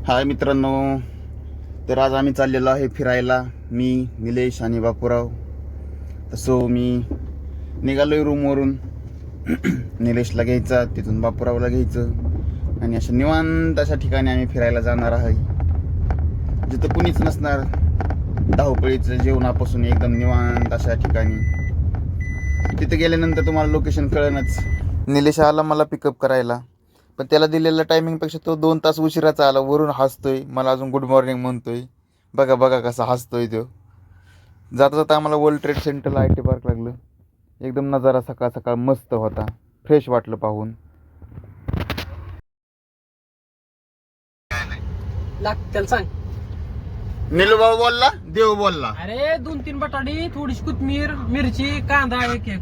हाय मित्रांनो, तर आज आम्ही चाललेलो आहे फिरायला. मी निलेश आणि बापूराव. तसं मी निघालोय रूमवरून. निलेशला घ्यायचा, तिथून बापूरावला घ्यायचं आणि अशा निवांत अशा ठिकाणी आम्ही फिरायला जाणार आहे, जिथं कुणीच नसणार. धावपळीचं जेवणापासून एकदम निवांत अशा ठिकाणी. तिथे गेल्यानंतर तुम्हाला लोकेशन कळेलच. निलेश आला मला पिकअप करायला, पण त्याला दिलेल्या टायमिंगपेक्षा तो 2 तास उशिराचा आला. वरून हसतोय, मला अजून गुड मॉर्निंग म्हणतोय. बघा बघा कसा हसतोय तो. जाता जाता आम्हाला वर्ल्ड ट्रेड सेंटरला IT पार्क लागलं. एकदम नजारा सकाळ सकाळ मस्त होता, फ्रेश वाटलं पाहून. लागतं सांग. निलूभाऊ बोलला, देव बोलला. अरे 2-3 बटाटी, थोडीशी कोथमीर, मिरची, कांदा एक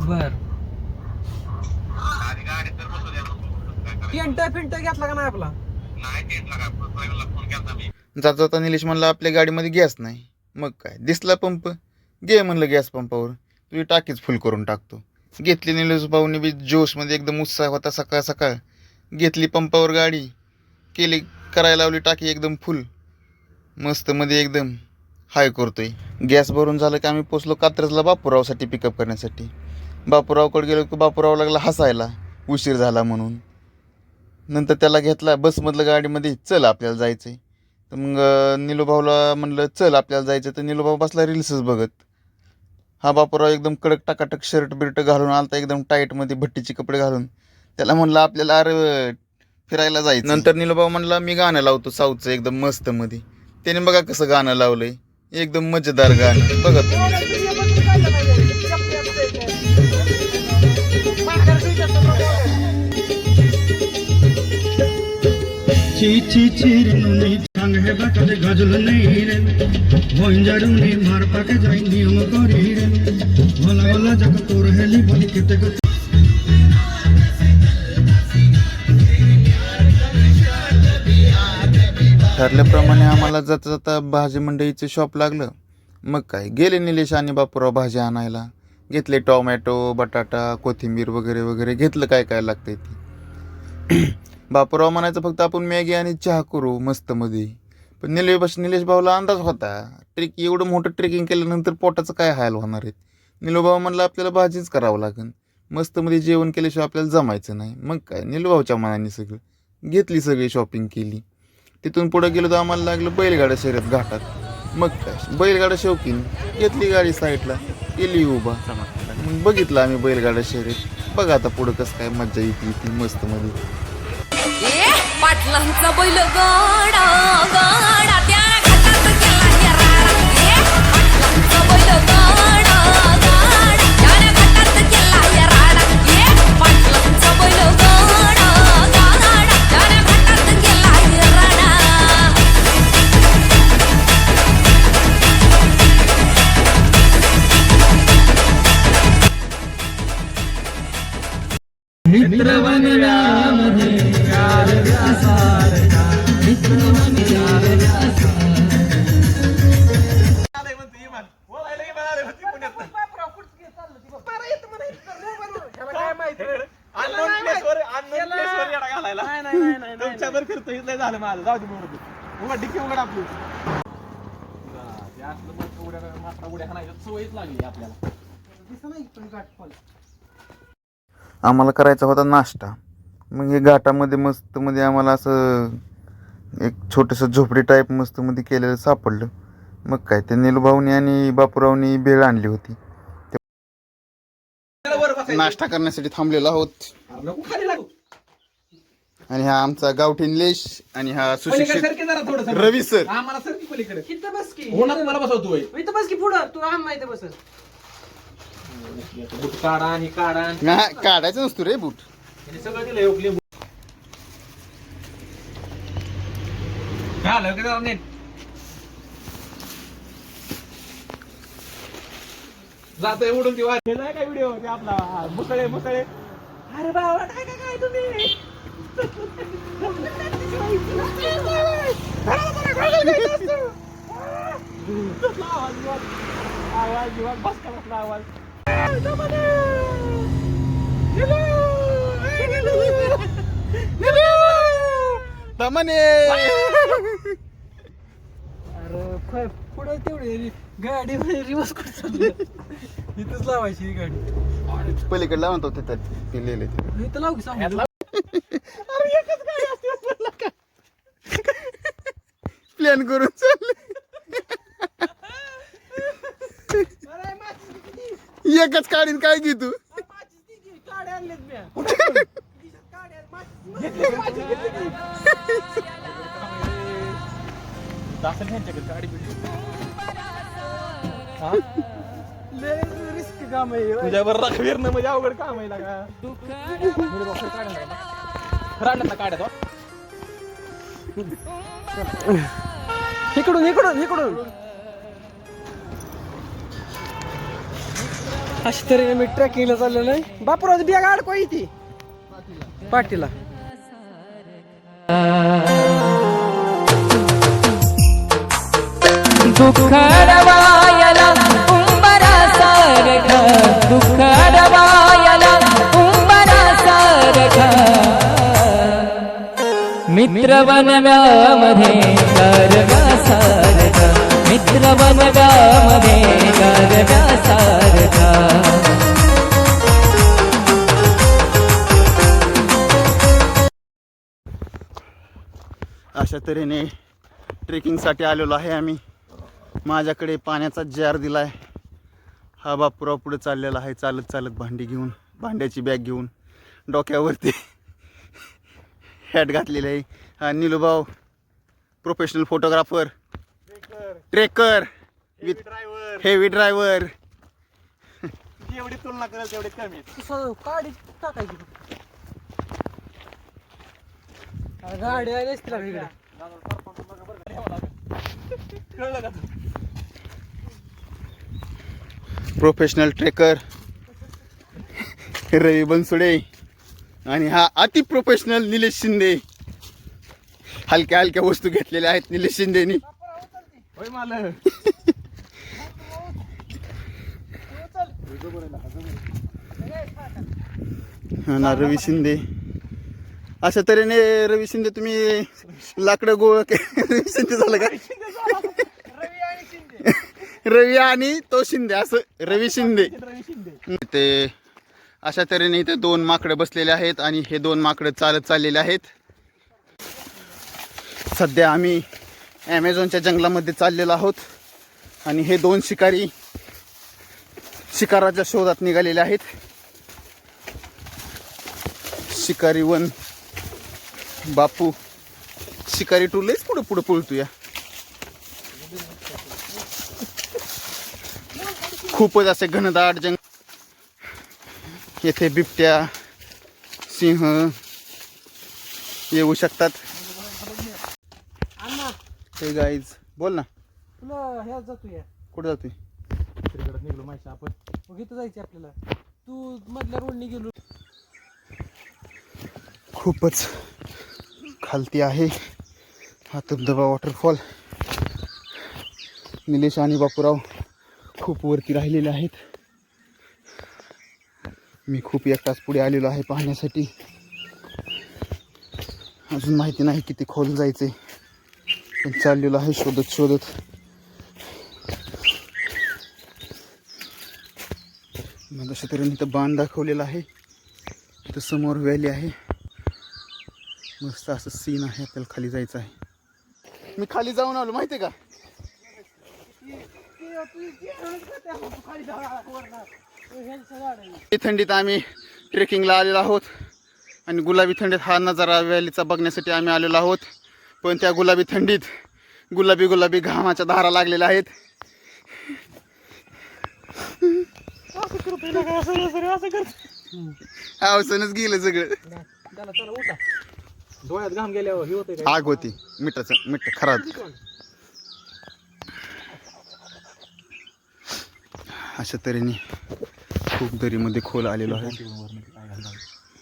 बर. टेंट घेतला का नाही आपला? जाता जाता निलेश म्हणला आपल्या गाडीमध्ये गॅस नाही. मग काय, दिसला पंप, घे म्हणलं गॅस पंपावर, तुझी टाकीच फुल करून टाकतो. घेतली निलेश भाऊनी बी जोशमध्ये, एकदम उत्साह होता सकाळ सकाळ. घेतली पंपावर गाडी, केली करायला लावली टाकी एकदम फुल. मस्त मध्ये एकदम हाय करतोय. गॅस भरून झालं की आम्ही पोचलो कात्रजला बापूरावसाठी पिकअप करण्यासाठी. बापूरावकडे गेलो की बापूराव लागला हसायला, उशीर झाला म्हणून. नंतर त्याला घेतला बसमधलं गाडीमध्ये, चल आपल्याला जायचं आहे. तर मग निलूभाऊला म्हणलं चल आपल्याला जायचं. तर निलूभाऊ बसला रील्सच बघत. हा बापूराव एकदम कडक टाकाटक शर्ट बिर्ट घालून आलता, एकदम टाईटमध्ये भट्टीचे कपडे घालून. त्याला म्हणलं आपल्याला अरे फिरायला जायचं. नंतर निलूभाऊ म्हणला मी गाणं लावतो साऊथचं एकदम मस्त मध्ये. त्याने बघा कसं गाणं लावलंय, एकदम मजेदार गाणं. बघा तुम्ही. चीची चिरनुनी सांग हे बाटारे गाजल नहीं रे भंजारुनी मार पाके जाई नियम करी रे भला भला जग तोर हेली बनी केते ग. ठरल्याप्रमाणे आम्हाला जाता जाता भाजी मंडईचं शॉप लागलं. मग काय, गेले निलेश आणि बापूराव भाजी आणायला. घेतले टोमॅटो, बटाटा, कोथिंबीर वगैरे वगैरे घेतलं काय काय लागतंय ते. बापूराव म्हणायचं फक्त आपण मॅगी आणि चहा करू मस्त मध्ये. पण निलेश भाऊला अंदाज होता, एवढं मोठं ट्रेकिंग केल्यानंतर पोटाचं काय हाल होणार आहेत. निलूभाऊ म्हणलं आपल्याला भाजीच करावं लागेल, मस्त मध्ये जेवण केल्याशिवाय आपल्याला जमायचं नाही. मग काय, निलूभाऊच्या मनाने सगळं घेतली, सगळी शॉपिंग केली. तिथून पुढे गेलो तर आम्हाला लागलं बैलगाड्या शर्यत घाटात. मग काय, बैलगाड्या शौकीन, घेतली गाडी साईडला, केली उभा. मग बघितलं आम्ही बैलगाड्या शर्यत. बघा आता पुढं कसं काय मज्जा येते मस्त मध्ये. पाटलांचा बैल गाडा गाडा त्या घाटात गेला येराडा. पाटलांचा बैल गाडा गाडा त्या घाटात गेला येराडा. पाटलांचा बैल गाडा गाडा त्या घाटात गेला येराडा. मित्रवनामध्ये तुमच्यावर करतो हे झालं माझं. जाऊ दे उघड डिक्की उघड आपली. उड्या खाण्याची सवयच लागली आपल्याला. आम्हाला करायचा होता नाश्ता. मग हे घाटामध्ये मस्त मध्ये आम्हाला असं एक छोटंसं झोपडी टाईप मस्त मध्ये केलेलं सापडलं. मग काय, ते निलूभाऊनी आणि बापूरावनी भेळ आणली होती. नाश्ता करण्यासाठी थांबलेलो आहोत. आणि हा आमचा गावठी निलेश आणि हा सुशिक्षित रवी सर. आम्हाला सर की पलीकडे इथं बस की. मला बसवतोय इथं बस की पुढं. तू आम नाही इथं बस. बूट काढा आणि काढा. नाही काढायचं नसतो रे बूट. सगळं दिलं झालं का नीट. जातोय उडून ती वाट नाही का व्हिडिओ आपला मुसळे मुसळे. अरे बाबा काय काय काय तुम्ही आवाज बस का आवाज. तमने अरे पुढे तेवढे गाडी रिवर्स कुठे चालली इथंच लावायची ही गाडी पलीकडे लावून तो तिथं ते लिहिले इथं लावू की सांग अरे एकच गाडी असते प्लॅन करून चालले एकच काढीन काय घे तू गाड्या आणल्यात म्या रिस्क काम आहे तुझ्यावर फिरणं म्हणजे अवघड काम आहे लागा काढ्या इकडून इकडून इकडून अशी तरी मी ट्रेकिंगला चाललो नाही बापराज बिया अडको इथे पाटीला दुःखडवायला उंबरासारखा दुःखडवायला उंबरासारखा मित्र बनव्यामध्ये गरव्यासारखा मित्र बनव्यामध्ये गरव्यासारखा अशा तऱ्हेने ट्रेकिंगसाठी आलेलो आहे आम्ही माझ्याकडे पाण्याचा जार दिला आहे हा बापुराव पुढे चाललेला आहे चालत चालत भांडी घेऊन भांड्याची बॅग घेऊन डोक्यावरती हॅट घातलेली आहे हा Nilubhau professional photographer trekker with heavy driver एवढी तुलना करेल तेवढी कमी गाडी टाकायची गाडी आली असती इकडे कळलं का प्रोफेशनल ट्रेकर रवी बनसुडे आणि हा अति प्रोफेशनल निलेश शिंदे हलक्या हलक्या वस्तू घेतलेल्या आहेत निलेश शिंदेनी होय मला ना रवी शिंदे अशा तऱ्हेने रवी शिंदे तुम्ही लाकडं गोळ रवी शिंदे झालं का रवी आणि तो शिंदे असं रवी शिंदे ते अशा तऱ्हेने इथे दोन माकडे बसलेले आहेत आणि हे दोन माकडे चालत चाललेले आहेत सध्या आम्ही ॲमेझॉनच्या जंगलामध्ये चाललेलो आहोत आणि हे दोन शिकारी शिकाराच्या शोधात निघालेले आहेत शिकारी वन बापू शिकारी टू लयच पुढे पुढे पळतो या खूपच असे घनदाट जंग येथे बिबट्या सिंह येऊ शकतात हे गाईज बोल ना तुला ह्याच जातोय कुठे जातोय तिकडे निघलो माहिती आपण मग इथं जायचं आपल्याला तू मधल्या रोडने गेलो खूपच खालती आहे हा धबधबा वॉटरफॉल निलेश आणि बापूराव खूप वरती राहिलेले आहेत मी खूप एकटाच पुढे आलेलो आहे पाहण्यासाठी अजून माहिती नाही किती खोल जायचे पण चाललेलो आहे शोधत शोधत मग अशा तऱ्हेने इथं बांध दाखवलेला आहे इथं समोर व्हॅली आहे मस्त असं सीन आहे आपल्याला खाली जायचं आहे मी खाली जाऊन आलो माहिती आहे का थंडीत आम्ही ट्रेकिंगला आलेलो आहोत आणि गुलाबी थंडीत हा नजारा व्हॅलीचा बघण्यासाठी आम्ही आलेलो आहोत पण त्या गुलाबी थंडीत गुलाबी गुलाबी घामाच्या धारा लागलेल्या आहेत आवसनच गेलं सगळं त्याला चला उठा डोळ्यात घाम गेल्यावर हे होते आग होती मिठाचं मिठ खराब अशा तऱ्हेने खूप दरीमध्ये खोल आलेलो आहे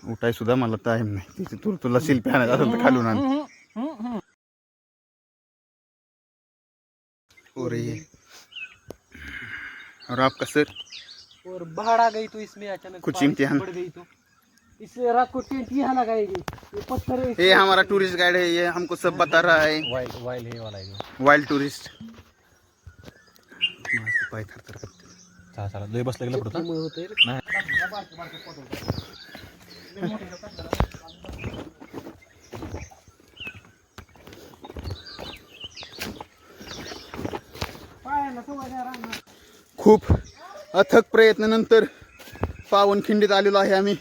उठाय सुद्धा मला टाइम नाही तिथे तुला शिल्पी आणायचं असेल तर खालून आण हो रे और आपका सर और भाड़ा गई तो इसमें अचानक कुछ इम्तिहान? बढ़ गई तो इस रात को टेंट यहाँ लगाएगी, ये पत्थर है, ये हमारा टूरिस्ट गाइड है, ये हमको सब बता रहा है। वाइल्ड है वाला है। Wild tourist. पाय थरथर करते। चला लय बस लागलं पुढं होतंय रे. खूप अथक प्रयत्नानंतर पावनखिंडीत आलेलो आहे आम्ही.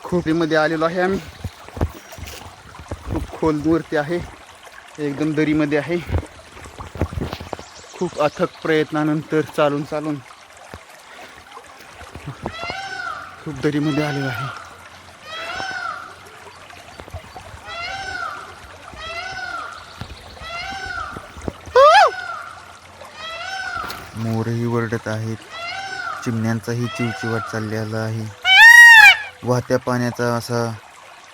खोपडीमध्ये आलेलो आहे आम्ही. खूप खोल वरती आहे, एकदम दरीमध्ये आहे. खूप अथक प्रयत्नानंतर चालून चालून खूप दरीमध्ये आलेलो आहे. मोरही वरडत आहेत, चिमण्यांचाही चिवचिवाट चाललेला आहे. वाहत्या पाण्याचा असा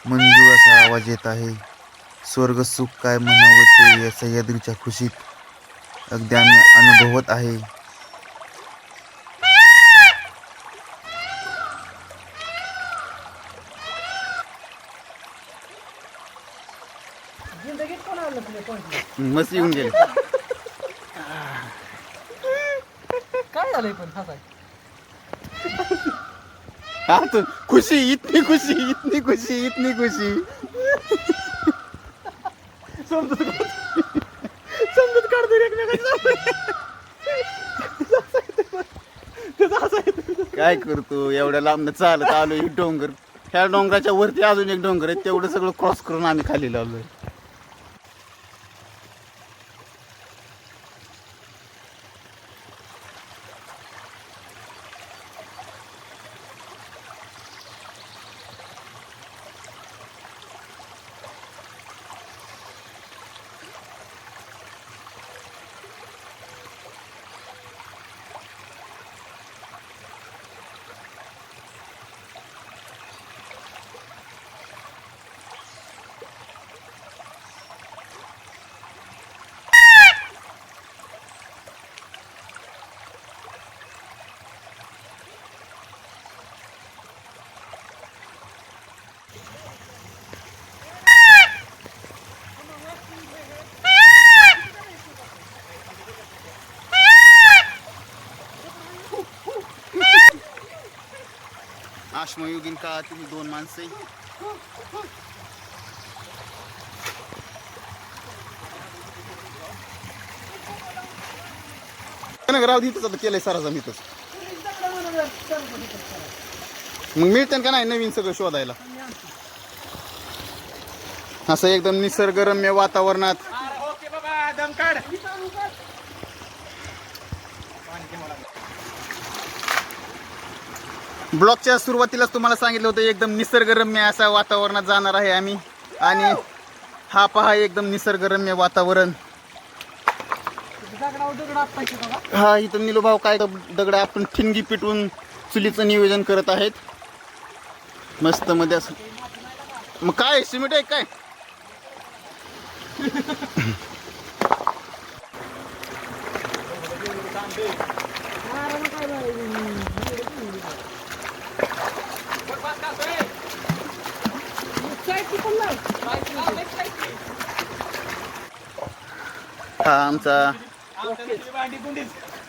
मंजूळ असा आवाज येत आहे. स्वर्ग सुख काय म्हणावं ते या सह्याद्रीच्या खुशीत अगदी आम्ही अनुभवत आहे. मस्त येऊन गेले. काय झालंय पण हसाय आता खुशी, इतनी खुशी, इतनी खुशी, इतनी खुशी. समजत काढतो काय करतो. एवढ्या लांब चालत आलो. एक डोंगर, ह्या डोंगराच्या वरती अजून एक डोंगर आहे, तेवढं सगळं क्रॉस करून आम्ही खाली लावलोय. अश्मयुगीन काळातील 2 माणसे राव इथंच आता केलंय साराचा इथंच. मग मिळतं का नाही नवीन सगळं शोधायला. असं एकदम निसर्गरम्य वातावरणात ब्लॉगच्या सुरुवातीलाच तुम्हाला सांगितलं होतं एकदम निसर्गरम्य अशा वातावरणात जाणार आहे आम्ही. आणि हा पहा एकदम निसर्गरम्य वातावरण. हा इथं निलोभाव काय दगड आपण ठिणगी पिटवून चुलीचं नियोजन करत आहेत. मस्त मध्ये असं. मग काय सिमेंट आहे काय.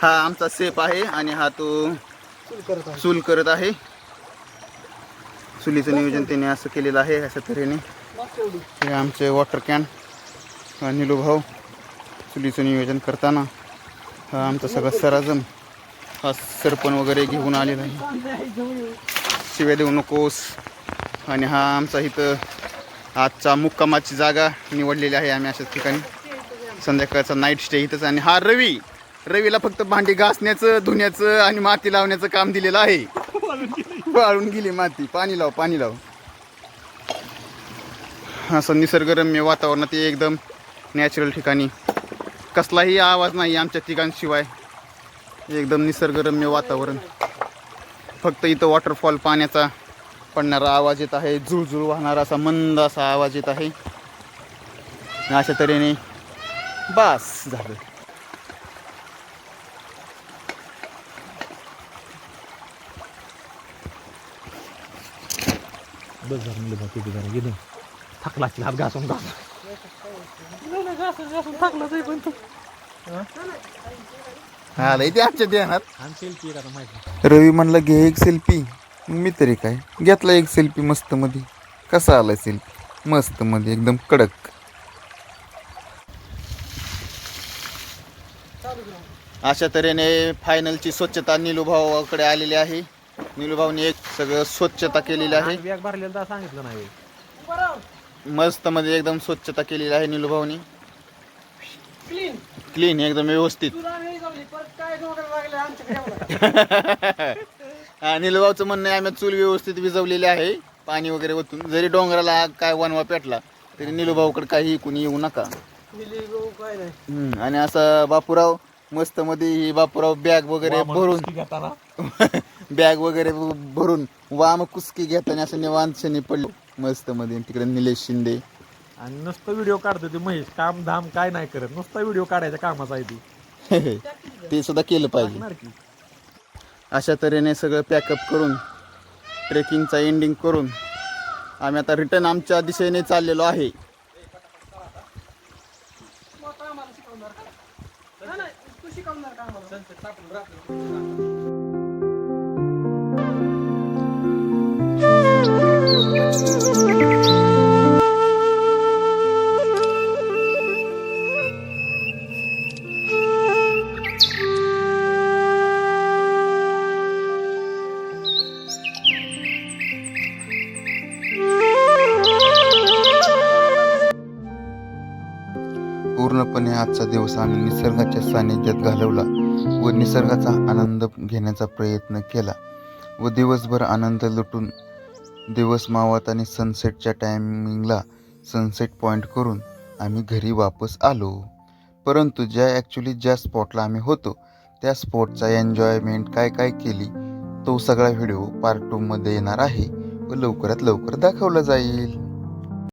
हा आमचा सेफ आहे आणि हा तो चूल करत आहे. चुलीचं नियोजन त्याने असं केलेलं आहे अशा तऱ्हेने. हे आमचे वॉटर कॅन निलोभाऊ चुलीचं नियोजन करताना. हा आमचा सगळा सराजम हा सरपण वगैरे घेऊन आलेला आहे. शिव्या देऊ नकोस. आणि हा आमचा इथं आजचा मुक्कामाची जागा निवडलेली आहे आम्ही अशाच ठिकाणी. संध्याकाळचा नाईट स्टे इथंच. आणि हा रवीला फक्त भांडी घासण्याचं, धुण्याचं आणि माती लावण्याचं काम दिलेलं आहे. वाळून गेली माती. पाणी लाव. असं निसर्गरम्य वातावरणात एकदम नॅचरल ठिकाणी. कसलाही आवाज नाही आमच्या ठिकाणशिवाय. एकदम निसर्गरम्य वातावरण. फक्त इथं वॉटरफॉल पाण्याचा पडणारा आवाज येत आहे, झुळझुळ वाहणारा असा मंद असा आवाज येत आहे. अशा तऱ्हेने बास झालं. बस झालं म्हणलं बा किती जरा गेलं थकला असतील हात घासून घासून थकला जाई पण तू हा लय ते आजच्या ध्यानात. आणि सेल्फी एक आता माहिती रवी म्हणला घे एक सेल्फी. मी तरी काय घेतला एक सेल्फी मस्त मध्ये. कसा आला सेल्फी मस्त मध्ये एकदम कडक. अशा तऱ्हेने फायनलची स्वच्छता निलूभावाकडे आलेली आहे. निलूभाऊने एक सगळं स्वच्छता केलेली आहे. बॅग भरलेलं तर सांगितलं नाही मस्त मध्ये एकदम स्वच्छता केलेली आहे निलूभाऊनी. क्लीन एकदम व्यवस्थित. निलूभाऊचं म्हणणं आहे आम्ही चूल व्यवस्थित विजवलेली आहे पाणी वगैरे ओतून. जरी डोंगराला आग काय वनवा पेटला तरी निलूभाऊकडे काही कुणी येऊ नका. आणि असं बापूराव मस्त मध्ये ही बापूराव बॅग वगैरे भरून बॅग वगैरे भरून वाम कुस्की घेताना असं निवांत शनी पडलं मस्त मध्ये. तिकडे निलेश शिंदे आणि नुसतं व्हिडिओ काढतो ते महेश. काम धाम काय नाही करत, नुसता व्हिडिओ काढायचा कामाचा आहे ती. ते सुद्धा केलं पाहिजे. अशा तऱ्हेने सगळं पॅकअप करून ट्रेकिंगचा एंडिंग करून आम्ही आता रिटर्न आमच्या दिशेने चाललेलो आहे. पूर्णपणे आजचा दिवस आम्ही निसर्गाच्या सानिध्यात घालवला व निसर्गाचा आनंद घेण्याचा प्रयत्न केला व दिवसभर आनंद लुटून दिवस मावत आणि सनसेटच्या टायमिंगला सनसेट पॉईंट करून आम्ही घरी वापस आलो. परंतु ज्या स्पॉटला आम्ही होतो त्या स्पॉटचा एन्जॉयमेंट काय केली तो सगळा व्हिडिओ पार्ट 2 मध्ये येणार आहे व लवकरात लवकर दाखवला जाईल.